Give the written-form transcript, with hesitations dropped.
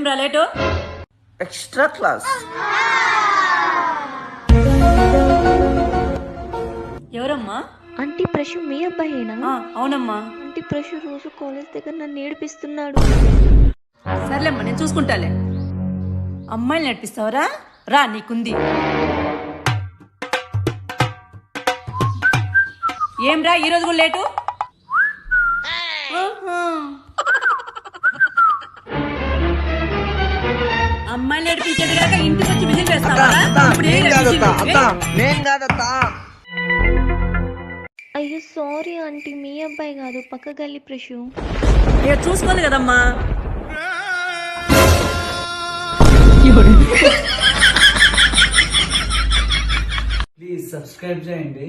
రా late? Extra class. ఎవరమ్మా? Aunty ప్రశు మీ అబ్బాయేనా? అవునమ్మా. ఆంటీ ప్రశు రోజు కాలేజ్ దగ్గర నన్ను ఏడిపిస్తున్నాడు. సర్లేమ్మా, నేను చూసుకుంటాలే. అమ్మాయిలు నడిపిస్తావరా? రా, నీకుంది. ఏం రా ఈరోజు కూడా లేటు? అమ్మాయిలు నడిపించేది కాక ఇంటికి వచ్చి విజిల్ వేస్తావా? అయ్యో సారీ ఆంటీ, మీ అబ్బాయి కాదు, పక్క గల్లి ప్రశు. చూసుకోండి కదమ్మా. ప్లీజ్ సబ్స్క్రైబ్ చేయండి.